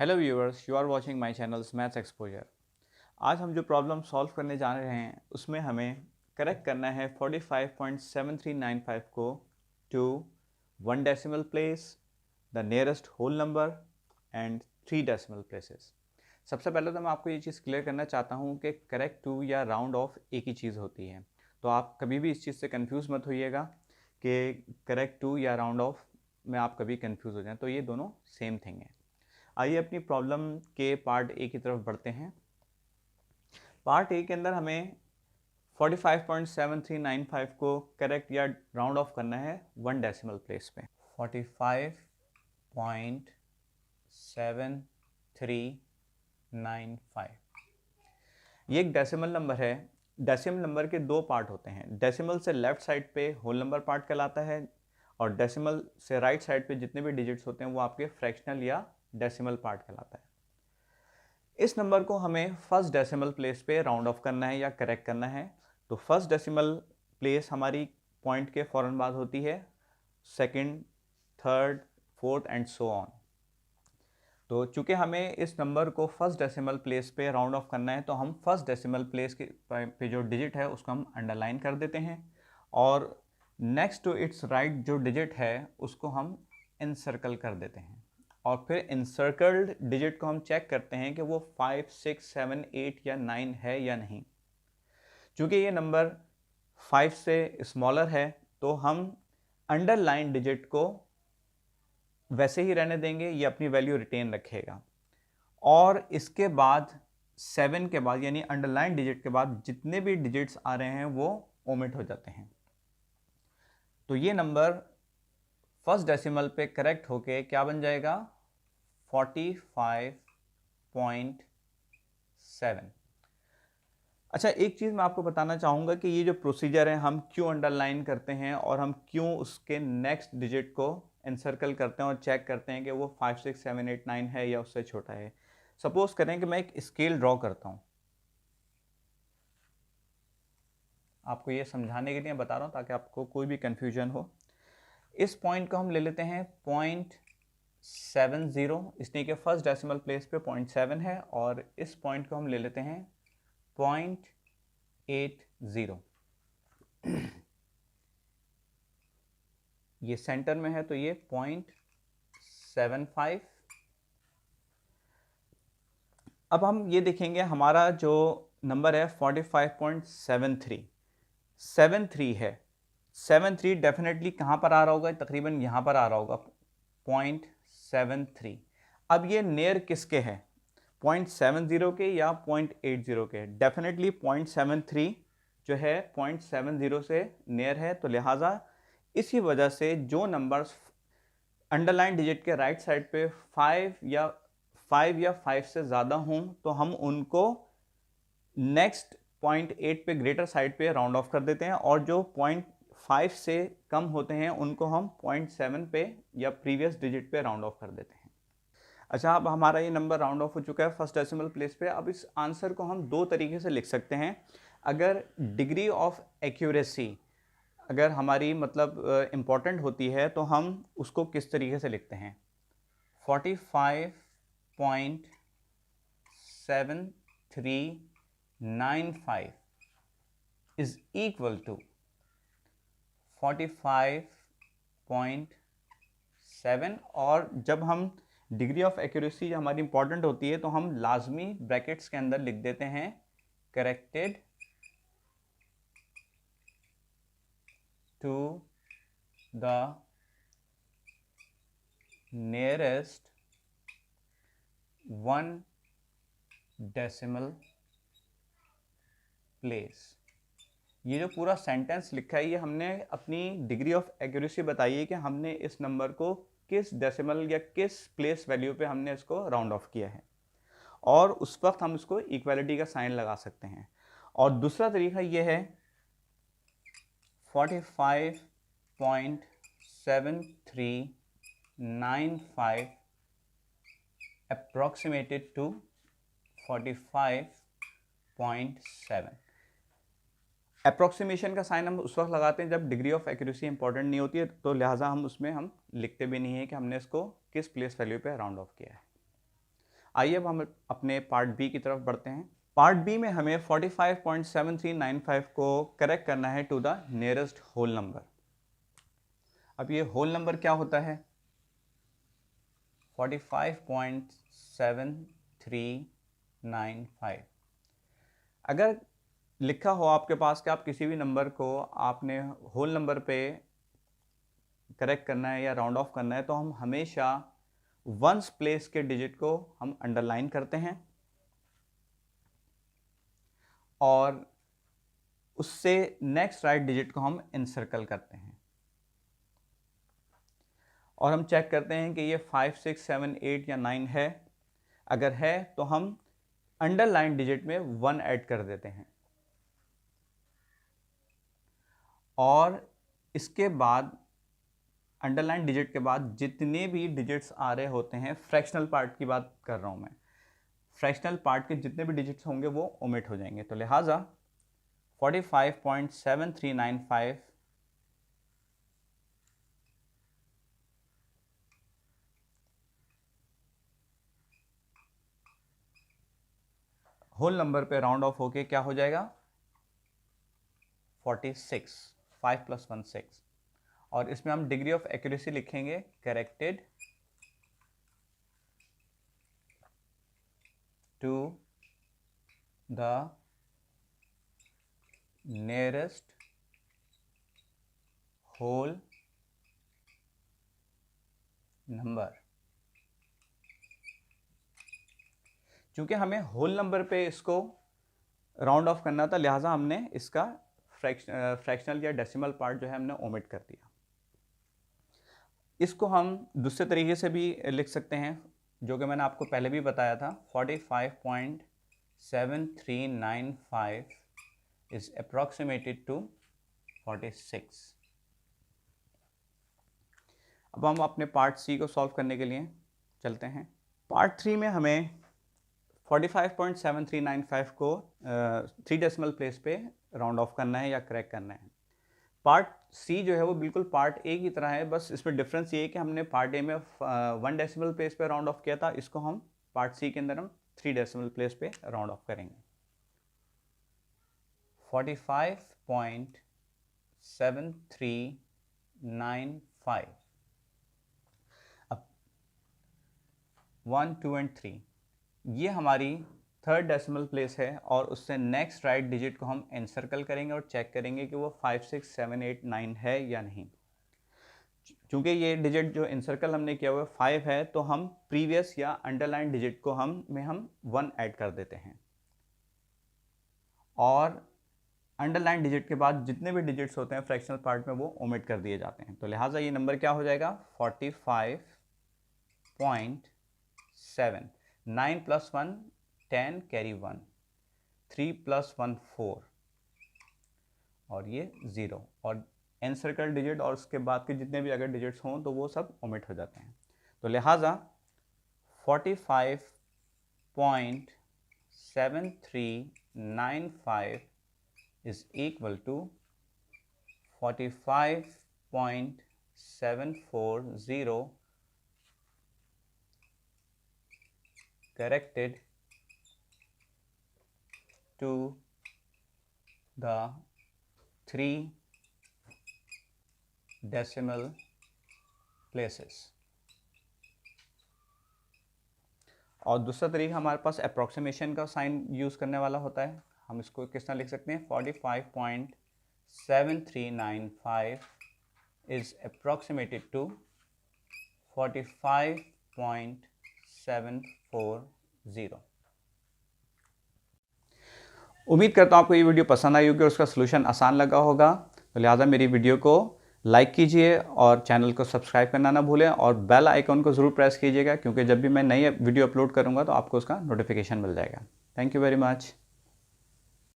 Hello viewers, you are watching my channels maths exposure. आज हम जो प्रॉब्लम सॉल्व करने जा रहे हैं उसमें हमें करेक्ट करना है 45.7395 को to one decimal place, the nearest whole number and three decimal places. सबसे पहले तो मैं आपको ये चीज़ क्लियर करना चाहता हूँ कि करेक्ट टू या राउंड ऑफ एक ही चीज़ होती है, तो आप कभी भी इस चीज़ से कंफ्यूज मत होइएगा कि करेक्ट टू या राउंड ऑफ में आप कभी कंफ्यूज हो जाएं। तो ये दोनों सेम थिंग है। आइए अपनी प्रॉब्लम के पार्ट ए की तरफ बढ़ते हैं। पार्ट ए के अंदर हमें 45.7395 को करेक्ट या राउंड ऑफ करना है वन डेसिमल प्लेस पे। 45.7395 ये एक डेसिमल नंबर है। डेसिमल नंबर के दो पार्ट होते हैं। डेसिमल से लेफ्ट साइड पे होल नंबर पार्ट कहलाता है और डेसिमल से राइट साइड पे जितने भी डिजिट्स होते हैं वो आपके फ्रैक्शनल या डेसिमल पार्ट कहलाता है। इस नंबर को हमें फर्स्ट डेसिमल प्लेस पे राउंड ऑफ करना है या करेक्ट करना है। तो फर्स्ट डेसिमल प्लेस हमारी पॉइंट के फ़ौरन बाद होती है, second, third, fourth and so on. तो चूंकि हमें इस नंबर को फर्स्ट डेसिमल प्लेस पे राउंड ऑफ करना है तो हम फर्स्ट डेसिमल प्लेस के पे जो डिजिट है उसको हम अंडरलाइन कर देते हैं और नेक्स्ट टू इट्स राइट जो डिजिट है उसको हम इनसर्कल कर देते हैं और फिर इनसर्कल्ड डिजिट को हम चेक करते हैं कि वो 5, 6, 7, 8 या 9 है या नहीं। चूँकि ये नंबर 5 से स्मॉलर है तो हम अंडरलाइन डिजिट को वैसे ही रहने देंगे, ये अपनी वैल्यू रिटेन रखेगा और इसके बाद 7 के बाद यानी अंडरलाइन डिजिट के बाद जितने भी डिजिट्स आ रहे हैं वो ओमिट हो जाते हैं। तो ये नंबर फर्स्ट डेसिमल पे करेक्ट होके क्या बन जाएगा, 45.7। अच्छा, एक चीज़ मैं आपको बताना चाहूँगा कि ये जो प्रोसीजर है हम क्यों अंडरलाइन करते हैं और हम क्यों उसके नेक्स्ट डिजिट को एनसर्कल करते हैं और चेक करते हैं कि वो 5, 6, 7, 8, 9 है या उससे छोटा है। सपोज करें कि मैं एक स्केल ड्रॉ करता हूँ, आपको ये समझाने के लिए बता रहा हूँ ताकि आपको कोई भी कन्फ्यूजन हो। इस पॉइंट को हम ले लेते हैं 0.70, इसलिए कि फर्स्ट डेसिमल प्लेस पे 0.7 है और इस पॉइंट को हम ले लेते हैं 0.80। ये सेंटर में है तो ये 0.75। अब हम ये देखेंगे हमारा जो नंबर है 45.73 है। 73 डेफिनेटली कहाँ पर आ रहा होगा, तकरीबन यहाँ पर आ रहा होगा 0.73। अब ये नियर किसके है, 0.70 के या 0.80 के? डेफिनेटली 0.73 जो है 0.70 से नियर है, तो लिहाजा इसी वजह से जो नंबर्स अंडरलाइन डिजिट के राइट साइड पे 5 या 5 से ज़्यादा हों तो हम उनको नेक्स्ट 0.8 पे ग्रेटर साइड पे राउंड ऑफ कर देते हैं और जो 0.5 से कम होते हैं उनको हम 0.7 पे या प्रीवियस डिजिट पे राउंड ऑफ कर देते हैं। अच्छा, अब हमारा ये नंबर राउंड ऑफ हो चुका है फर्स्ट डेसिमल प्लेस पे। अब इस आंसर को हम दो तरीके से लिख सकते हैं। अगर डिग्री ऑफ एक्यूरेसी अगर हमारी मतलब इम्पॉर्टेंट होती है तो हम उसको किस तरीके से लिखते हैं, 45.7395 is equal to 45.7 और जब हम डिग्री ऑफ एक्यूरेसी हमारी इंपॉर्टेंट होती है तो हम लाजमी ब्रैकेट्स के अंदर लिख देते हैं corrected to the nearest one decimal place. ये जो पूरा सेंटेंस लिखा है ये हमने अपनी डिग्री ऑफ एक्यूरेसी बताई है कि हमने इस नंबर को किस डेसिमल या किस प्लेस वैल्यू पे हमने इसको राउंड ऑफ किया है और उस वक्त हम इसको इक्वालिटी का साइन लगा सकते हैं। और दूसरा तरीका ये है 45.7395 approximated to 45.7। अप्रोक्सीमेशन का साइन हम उस वक्त लगाते हैं जब डिग्री ऑफ एक्यूरेसी इंपॉर्टेंट नहीं होती है, तो लिहाजा हम उसमें हम लिखते भी नहीं है कि हमने इसको किस प्लेस वैल्यू पे राउंड ऑफ किया है। आइए अब हम अपने पार्ट बी की तरफ बढ़ते हैं। पार्ट बी में हमें 45.7395 को करेक्ट करना है to the nearest whole number. अब ये होल नंबर क्या होता है? 45.7395। अगर लिखा हो आपके पास कि आप किसी भी नंबर को आपने होल नंबर पे करेक्ट करना है या राउंड ऑफ करना है, तो हम हमेशा वंस प्लेस के डिजिट को हम अंडरलाइन करते हैं और उससे नेक्स्ट राइट डिजिट को हम इनसर्कल करते हैं और हम चेक करते हैं कि ये 5, 6, 7, 8 या 9 है। अगर है तो हम अंडरलाइन डिजिट में 1 ऐड कर देते हैं और इसके बाद अंडरलाइन डिजिट के बाद जितने भी डिजिट्स आ रहे होते हैं, फ्रैक्शनल पार्ट की बात कर रहा हूं मैं, फ्रैक्शनल पार्ट के जितने भी डिजिट्स होंगे वो ओमिट हो जाएंगे। तो लिहाजा 45.7395 होल नंबर पे राउंड ऑफ होके क्या हो जाएगा? 46, 5 + 1 6। और इसमें हम डिग्री ऑफ एक्यूरेसी लिखेंगे corrected to the nearest whole number. क्योंकि हमें होल नंबर पे इसको राउंड ऑफ करना था, लिहाजा हमने इसका फ्रैक्शनल या डेसिमल पार्ट जो है हमने ओमिट कर दिया। इसको हम दूसरे तरीके से भी लिख सकते हैं, जो कि मैंने आपको पहले भी बताया था। 45.7395 इज अप्रॉक्सीमेटेड टू 46। अब हम अपने पार्ट सी को सॉल्व करने के लिए चलते हैं। पार्ट 3 में हमें 45.7395 को 3 डेसिमल प्लेस पे राउंड ऑफ करना है या करेक्ट करना है। पार्ट सी जो है वो बिल्कुल पार्ट ए की तरह है, बस इसमें डिफरेंस ये है कि हमने पार्ट ए में 1 डेसिमल प्लेस पे राउंड ऑफ किया था, इसको हम पार्ट सी के अंदर हम 3 डेसिमल प्लेस पे राउंड ऑफ करेंगे। 45.7395। अब 1, 2 एंड 3 ये हमारी थर्ड डेसिमल प्लेस है और उससे नेक्स्ट राइट डिजिट को हम एनसर्कल करेंगे और चेक करेंगे कि वो 5, 6, 7, 8, 9 है या नहीं। चूंकि ये डिजिट जो एनसर्कल हमने किया हुआ 5 है, तो हम प्रीवियस या अंडरलाइन डिजिट को हम 1 ऐड कर देते हैं और अंडरलाइन डिजिट के बाद जितने भी डिजिट्स होते हैं फ्रैक्शनल पार्ट में वो ओमिट कर दिए जाते हैं। तो लिहाजा ये नंबर क्या हो जाएगा? 45.7। 9 + 1 10 कैरी 1, 3 + 1 4 और ये 0 और एनसर्कल डिजिट और उसके बाद के जितने भी अगर डिजिट्स हों तो वो सब ओमिट हो जाते हैं। तो लिहाजा 45.7395 is equal to 45.740 corrected to the 3 decimal places। और दूसरा तरीका हमारे पास अप्रॉक्सीमेशन का साइन यूज़ करने वाला होता है। हम इसको किस तरह लिख सकते हैं? 45.7395 is approximated to 45.740। उम्मीद करता हूँ आपको ये वीडियो पसंद आई होगी और उसका सलूशन आसान लगा होगा। तो लिहाजा मेरी वीडियो को लाइक कीजिए और चैनल को सब्सक्राइब करना ना भूलें और बेल आइकॉन को ज़रूर प्रेस कीजिएगा, क्योंकि जब भी मैं नई वीडियो अपलोड करूँगा तो आपको उसका नोटिफिकेशन मिल जाएगा। Thank you very much.